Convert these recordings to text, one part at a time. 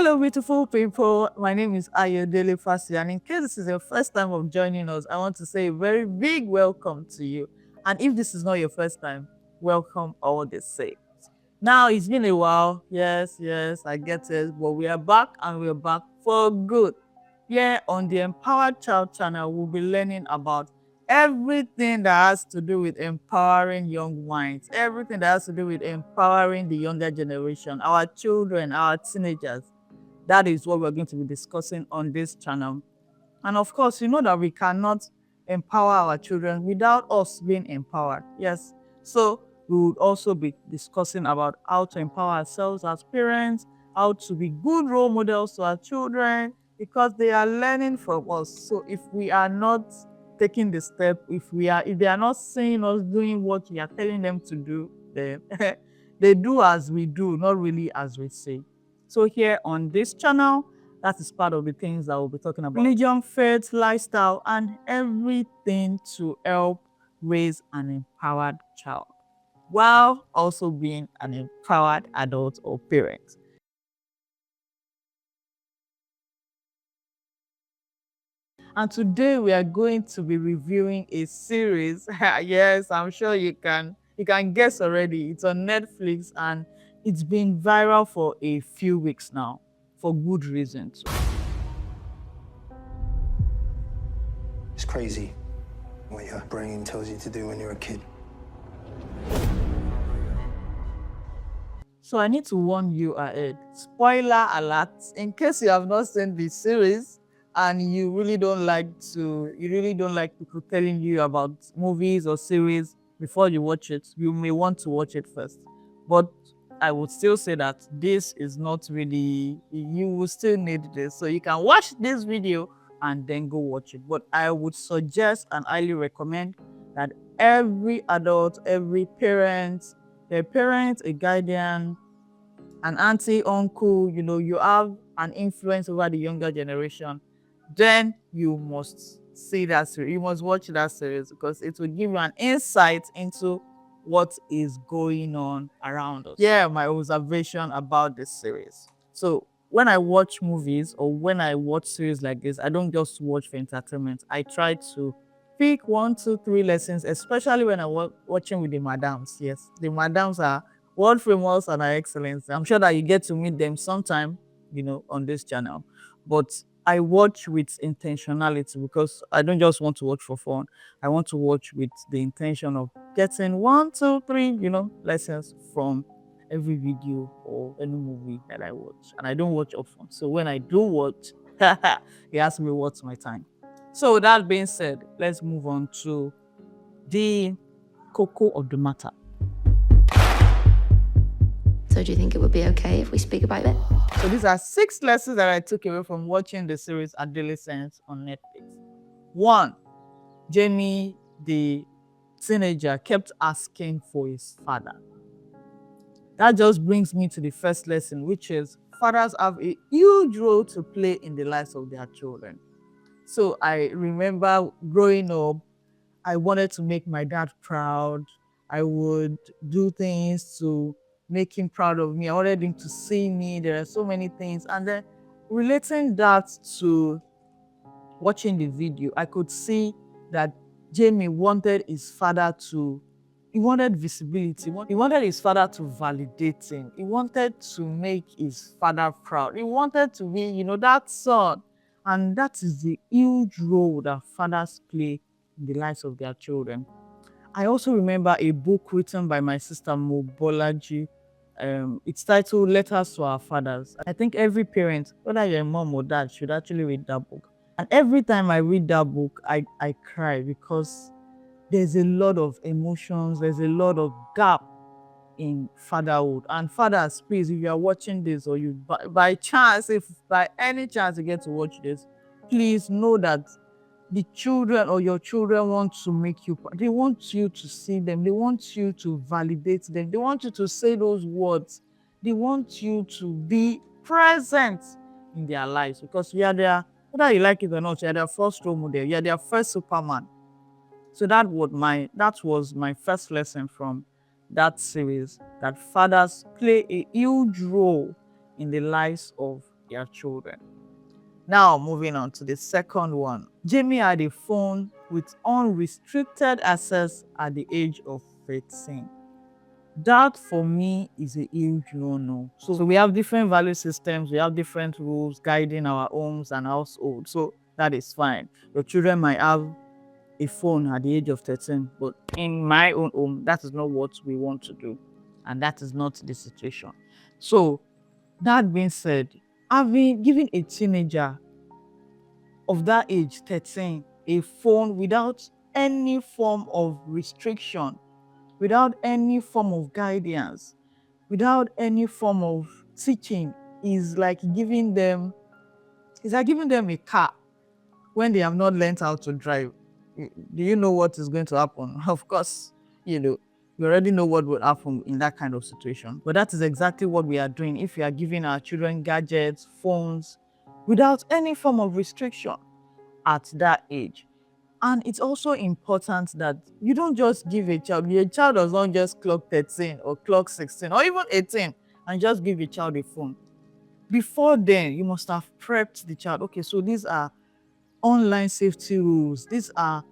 Hello, beautiful people. My name is Ayodele Fasi, and in case this is your first time of joining us, I want to say a very big welcome to you. And if this is not your first time, welcome all the same. Now, it's been a while. Yes, I get it. But we are back, and we're back for good. Here on the Empowered Child channel, we'll be learning about everything that has to do with empowering young minds, everything that has to do with empowering the younger generation, our children, our teenagers. That is what we're going to be discussing on this channel. And of course, you know that we cannot empower our children without us being empowered. Yes. So we would also be discussing about how to empower ourselves as parents, how to be good role models to our children, because they are learning from us. So if we are not taking the step, if they are not seeing us doing what we are telling them to do, then they do as we do, not really as we say. So here on this channel, that is part of the things that we'll be talking about. Religion, faith, lifestyle, and everything to help raise an empowered child while also being an empowered adult or parent. And today we are going to be reviewing a series. Yes, I'm sure you can guess already. It's on Netflix and it's been viral for a few weeks now for good reasons. It's crazy what your brain tells you to do when you're a kid. So I need to warn you ahead. Spoiler alert, in case you have not seen the series and you really don't like people telling you about movies or series before you watch it, you may want to watch it first. But I would still say that this is not really, you will still need this. So you can watch this video and then go watch it. But I would suggest and highly recommend that every adult, every parent, a parent, a guardian, an auntie, uncle, you have an influence over the younger generation, then you must see that series. You must watch that series because it will give you an insight into what is going on around us. Yeah, my observation about this series. So when I watch movies or when I watch series like this, I don't just watch for entertainment. I try to pick 1, 2, 3 lessons, especially when I'm watching with the madams. Yes, the madams are world famous and are excellent. I'm sure that you get to meet them sometime, on this channel. But I watch with intentionality because I don't just want to watch for fun. I want to watch with the intention of getting 1, 2, 3, lessons from every video or any movie that I watch. And I don't watch often. So when I do watch, it has to be worth my time. So that being said, let's move on to the cocoa of the matter. So do you think it would be okay if we speak about it? So these are 6 lessons that I took away from watching the series Adolescence on Netflix. 1, Jamie, the teenager, kept asking for his father. That just brings me to the first lesson, which is fathers have a huge role to play in the lives of their children. So I remember growing up, I wanted to make my dad proud. I would do things to make him proud of me. I wanted him to see me. There are so many things. And then relating that to watching the video, I could see that Jamie wanted his father he wanted visibility. He wanted his father to validate him. He wanted to make his father proud. He wanted to be, that son. And that is the huge role that fathers play in the lives of their children. I also remember a book written by my sister Mo Bolaji. It's titled Letters to Our Fathers. I think every parent, whether you're a mom or dad, should actually read that book. And every time I read that book, I cry because there's a lot of emotions, there's a lot of gap in fatherhood. And fathers, please, if you are watching this or you by chance, if by any chance you get to watch this, please know that the children or your children want to make you proud. They want you to see them. They want you to validate them. They want you to say those words. They want you to be present in their lives because you are their, whether you like it or not, you are their first role model. You are their first Superman. So that was my first lesson from that series, that fathers play a huge role in the lives of their children. Now, moving on to the second one. Jamie had a phone with unrestricted access at the age of 13. That for me is a huge no-no. So we have different value systems, we have different rules guiding our homes and households. So that is fine. Your children might have a phone at the age of 13, but in my own home, that is not what we want to do. And that is not the situation. So that being said, having given a teenager of that age, 13, a phone without any form of restriction, without any form of guidance, without any form of teaching, is like giving them a car when they have not learned how to drive. Do you know what is going to happen? Of course, you already know what would happen in that kind of situation. But that is exactly what we are doing if we are giving our children gadgets, phones, without any form of restriction at that age. And it's also important that you don't just give a child does not just clock 13 or clock 16 or even 18 and just give a child a phone. Before then, you must have prepped the child. Okay, so these are online safety rules. These are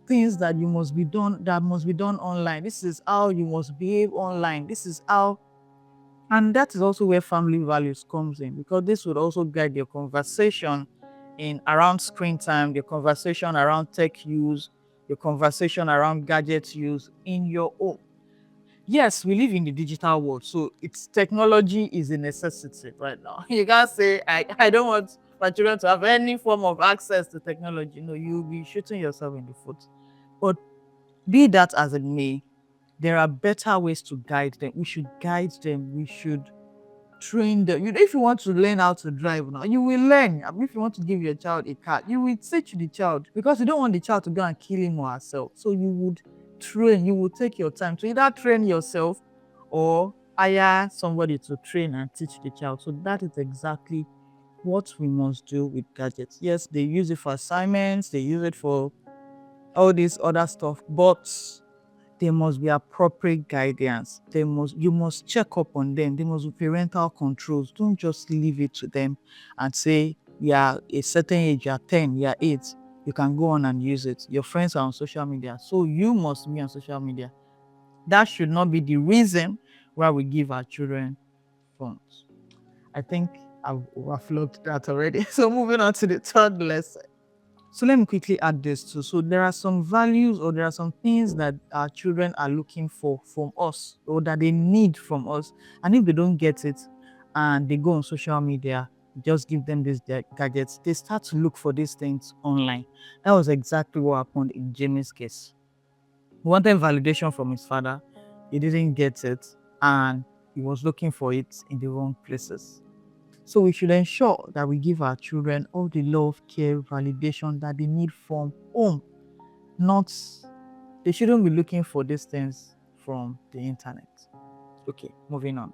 things that must be done online. This is how you must behave online. This is how, and that is also where family values comes in, because this would also guide your conversation in around screen time, your conversation around tech use, your conversation around gadget use in your home. Yes, we live in the digital world, so it's technology is a necessity right now. You can't say I don't want my children to have any form of access to technology. No, you'll be shooting yourself in the foot. But be that as it may, there are better ways to guide them. We should guide them. We should train them. If you want to learn how to drive now, you will learn. If you want to give your child a car, you will teach the child, because you don't want the child to go and kill him or herself. So you would train. You will take your time to either train yourself or hire somebody to train and teach the child. So that is exactly what we must do with gadgets. Yes, they use it for assignments, they use it for all this other stuff, but there must be appropriate guidance. You must check up on them. There must be parental controls. Don't just leave it to them and say, yeah, a certain age, you're 10, you're 8, you can go on and use it. Your friends are on social media, so you must be on social media. That should not be the reason why we give our children phones. I think I've overflowed that already. So moving on to the third lesson. So let me quickly add this too. So there are some values, or there are some things that our children are looking for from us, or that they need from us. And if they don't get it and they go on social media, just give them these gadgets, they start to look for these things online. That was exactly what happened in Jamie's case. He wanted validation from his father. He didn't get it, and he was looking for it in the wrong places. So we should ensure that we give our children all the love, care, validation that they need from home. They shouldn't be looking for these things from the internet. Okay, moving on.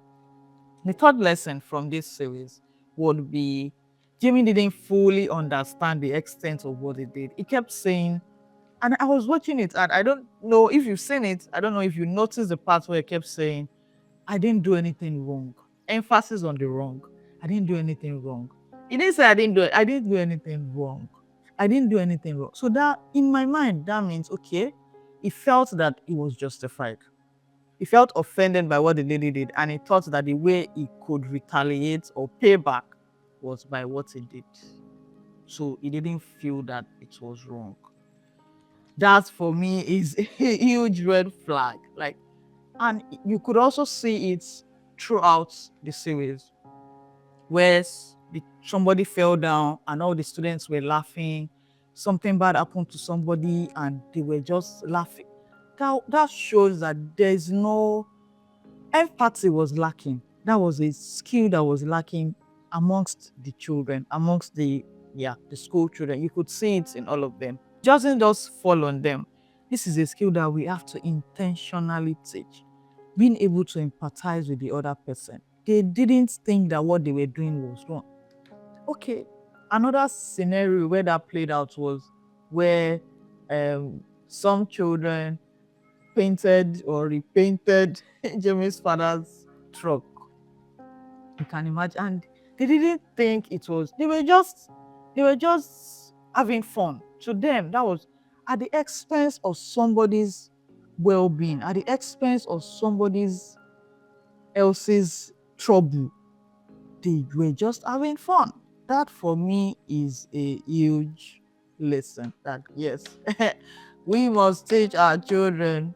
The third lesson from this series would be Jimmy didn't fully understand the extent of what he did. He kept saying, and I was watching it, and I don't know if you've seen it, I don't know if you noticed the part where he kept saying, I didn't do anything wrong. Emphasis on the wrong. I didn't do anything wrong. He didn't say I didn't do anything wrong. I didn't do anything wrong. So that, in my mind, that means, okay, he felt that it was justified. He felt offended by what the lady did, and he thought that the way he could retaliate or pay back was by what he did. So he didn't feel that it was wrong. That for me is a huge red flag. And you could also see it throughout the series, where somebody fell down and all the students were laughing. Something bad happened to somebody and they were just laughing. That shows that there's no empathy was lacking. That was a skill that was lacking amongst the children, amongst the school children. You could see it in all of them. It doesn't just fall on them. This is a skill that we have to intentionally teach. Being able to empathize with the other person. They didn't think that what they were doing was wrong. Okay, another scenario where that played out was where some children painted or repainted Jamie's father's truck. You can imagine. And They didn't think it was, they were just having fun. To them, that was at the expense of somebody's well-being, at the expense of somebody's else's trouble. They were just having fun. That for me is a huge lesson that yes, we must teach our children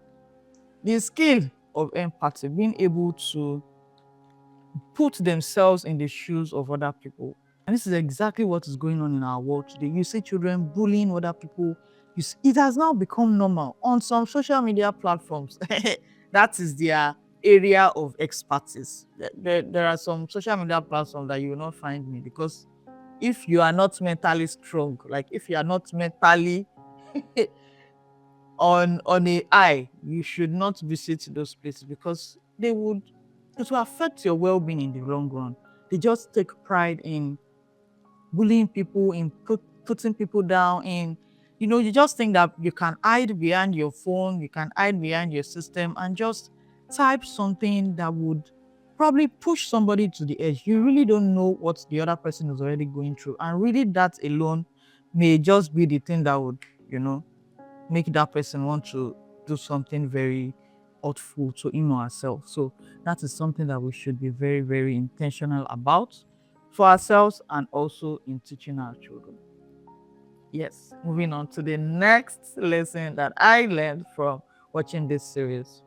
the skill of empathy, being able to put themselves in the shoes of other people. And this is exactly what is going on in our world today. You see children bullying other people. It has now become normal on some social media platforms. That is their area of expertise. There are some social media platforms that you will not find me, because if you are not mentally strong, like if you are not mentally on a high, you should not visit those places, because it will affect your well-being in the long run. They just take pride in bullying people, in putting people down, in you just think that you can hide behind your phone, you can hide behind your system and just type something that would probably push somebody to the edge. You really don't know what the other person is already going through, and really that alone may just be the thing that would make that person want to do something very hurtful to him or herself. So that is something that we should be very, very intentional about for ourselves and also in teaching our children. Yes, moving on to the next lesson that I learned from watching this series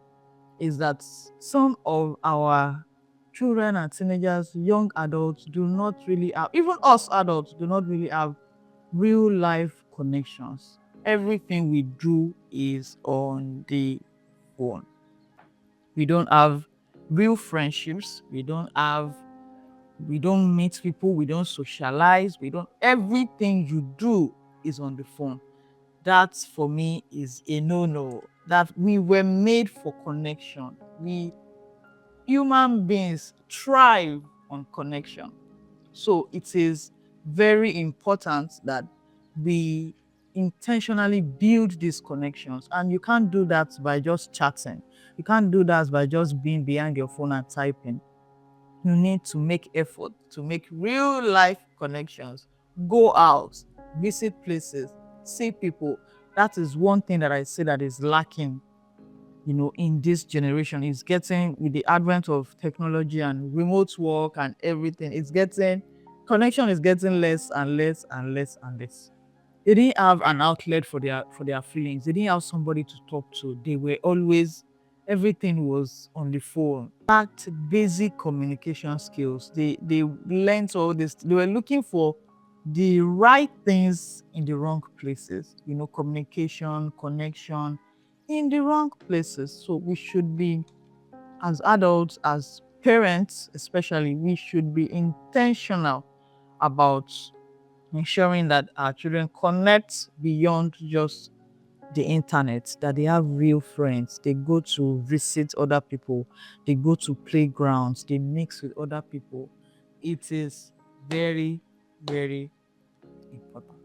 is that some of our children and teenagers, young adults, do not really have, even us adults, do not really have real life connections. Everything we do is on the phone. We don't have real friendships. We don't meet people. We don't socialize. Everything you do is on the phone. That for me is a no-no. That we were made for connection. We human beings thrive on connection. So it is very important that we intentionally build these connections. And you can't do that by just chatting. You can't do that by just being behind your phone and typing. You need to make effort to make real life connections. Go out, visit places, see people. That is one thing that I say that is lacking in this generation. Is getting, with the advent of technology and remote work and everything, connection is getting less and less and less and less. They didn't have an outlet for their feelings. They didn't have somebody to talk to. They were always, everything was on the phone. Lacked basic communication skills. They learned all this. They were looking for the right things in the wrong places. Communication, connection in the wrong places. So we should be, as adults, as parents especially, we should be intentional about ensuring that our children connect beyond just the internet, that they have real friends, they go to visit other people, they go to playgrounds, they mix with other people. It is very, very important.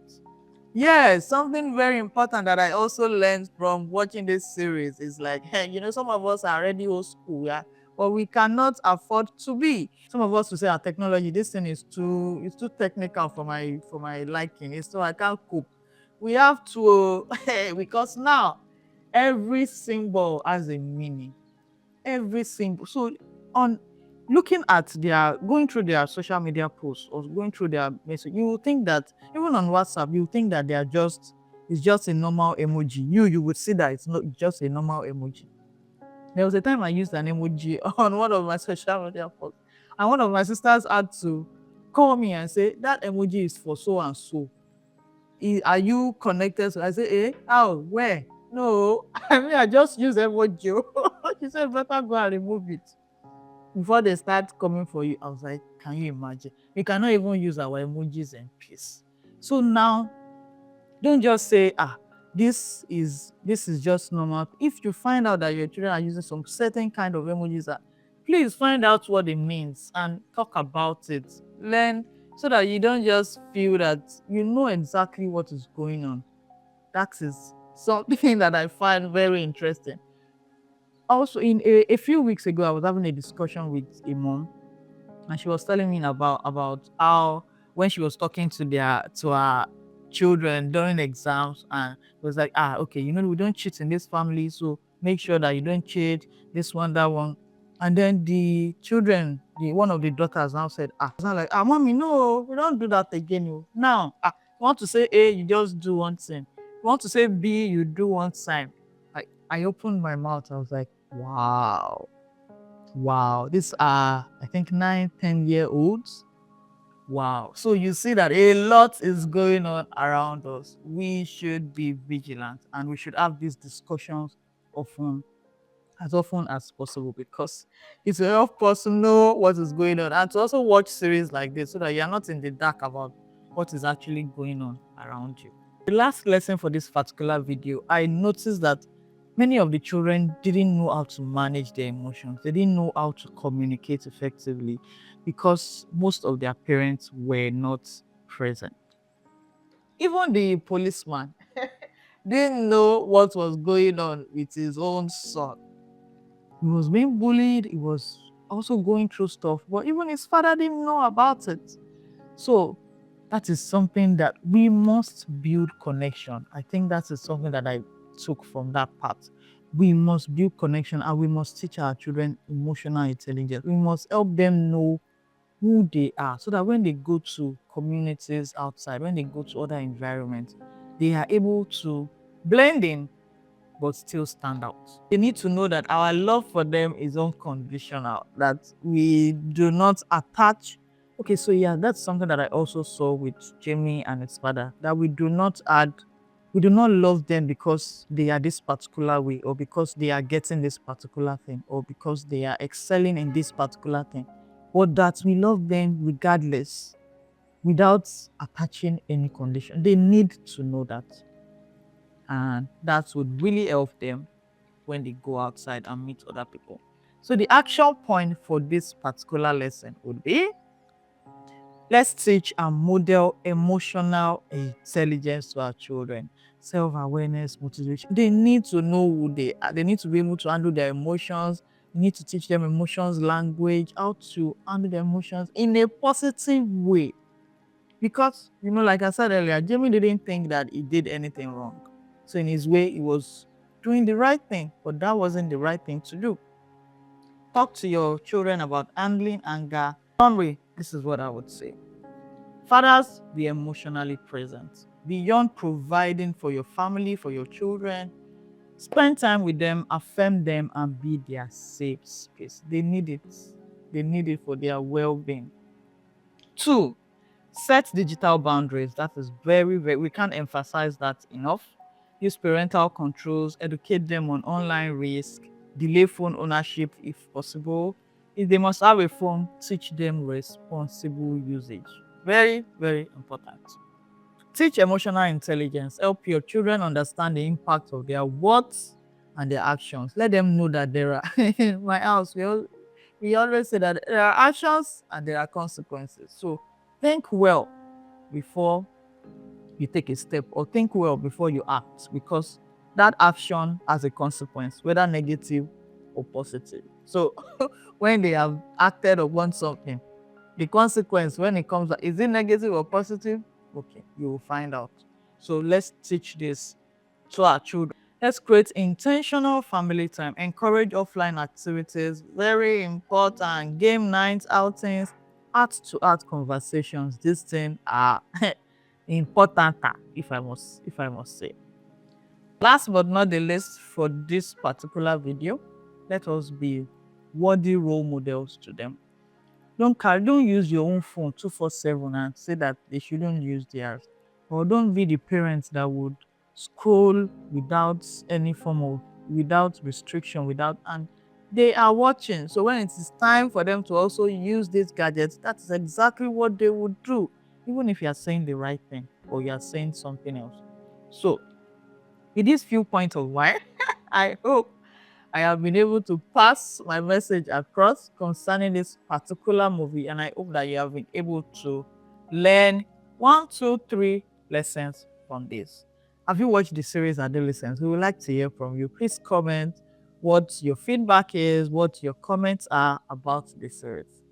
Yes, something very important that I also learned from watching this series is like, hey, some of us are already old school, yeah, but we cannot afford to be. Some of us will say, our technology, this thing is it's too technical for my liking. So I can't cope. We have to, because now every symbol has a meaning. Every symbol. So on looking at going through their social media posts or going through their message, you will think that even on WhatsApp, you think that it's just a normal emoji. You would see that it's not just a normal emoji. There was a time I used an emoji on one of my social media posts, and one of my sisters had to call me and say, that emoji is for so and so. Are you connected? So I say, how? Where? No, I just use emoji. She said, better go and remove it before they start coming for you. I was like, can you imagine? We cannot even use our emojis in peace. So now, don't just say, this is just normal. If you find out that your children are using some certain kind of emojis, please find out what it means and talk about it. Learn, so that you don't just feel that you know exactly what is going on. That is something that I find very interesting. Also, in a few weeks ago, I was having a discussion with a mom, and she was telling me about how when she was talking to her children during exams, and it was like, okay, we don't cheat in this family, so make sure that you don't cheat, this one, that one. And then the children, the one of the daughters now said, it's not like, mommy, no, we don't do that again. Now, you want to say A, you just do one thing. You want to say B, you do one sign. I opened my mouth. I was like, wow. Wow, these are, I think, 9, 10-year-olds. Wow. So you see that a lot is going on around us. We should be vigilant, and we should have these discussions often as possible, because it's a help us to know what is going on, and to also watch series like this so that you're not in the dark about what is actually going on around you. The last lesson for this particular video, I noticed that many of the children didn't know how to manage their emotions. They didn't know how to communicate effectively because most of their parents were not present. Even the policeman didn't know what was going on with his own son. He was being bullied, he was also going through stuff, but even his father didn't know about it. So that is something that we must build connection. I think that is something that I took from that part. We must build connection, and we must teach our children emotional intelligence. We must help them know who they are, so that when they go to communities outside, when they go to other environments, they are able to blend in but still stand out. They need to know that our love for them is unconditional, that we do not attach. Okay, so yeah, that's something that I also saw with Jamie and his father, that we do not love them because they are this particular way, or because they are getting this particular thing, or because they are excelling in this particular thing, but that we love them regardless, without attaching any condition. They need to know that. And that would really help them when they go outside and meet other people. So the action point for this particular lesson would be, let's teach and model emotional intelligence to our children. Self-awareness, motivation. They need to know who they are. They need to be able to handle their emotions. You need to teach them emotions language, how to handle their emotions in a positive way. Because, like I said earlier, Jamie didn't think that he did anything wrong. So in his way, he was doing the right thing, but that wasn't the right thing to do. Talk to your children about handling anger. Summary, this is what I would say. Fathers, be emotionally present. Beyond providing for your family, for your children, spend time with them, affirm them, and be their safe space. They need it. They need it for their well-being. 2, set digital boundaries. That is very, very, we can't emphasize that enough. Use parental controls, educate them on online risk, delay phone ownership if possible. If they must have a phone, teach them responsible usage. Very, very important. Teach emotional intelligence. Help your children understand the impact of their words and their actions. Let them know that there are, in my house, we always say that there are actions and there are consequences. So think well before you take a step, or think well before you act, because that action has a consequence, whether negative or positive. So when they have acted upon something, the consequence, when it comes, is it negative or positive? Okay, you will find out. So let's teach this to our children. Let's create intentional family time. Encourage offline activities. Very important. Game nights, outings, heart-to-heart conversations. These things are important, if I must say. Last but not the least, for this particular video, let us be worthy role models to them. Don't use your own phone 247 and say that they shouldn't use theirs. Or don't be the parents that would scroll without restriction, and they are watching. So when it is time for them to also use these gadgets, that is exactly what they would do, even if you are saying the right thing or you are saying something else. So with these few points of mine, I hope I have been able to pass my message across concerning this particular movie, and I hope that you have been able to learn 1, 2, 3 lessons from this. Have you watched the series Adolescence? We would like to hear from you. Please comment what your feedback is, what your comments are about the series.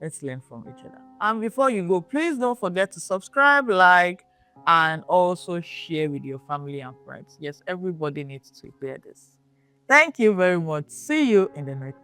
Let's learn from each other. And before you go, please don't forget to subscribe, like, and also share with your family and friends. Yes, everybody needs to hear this. Thank you very much. See you in the next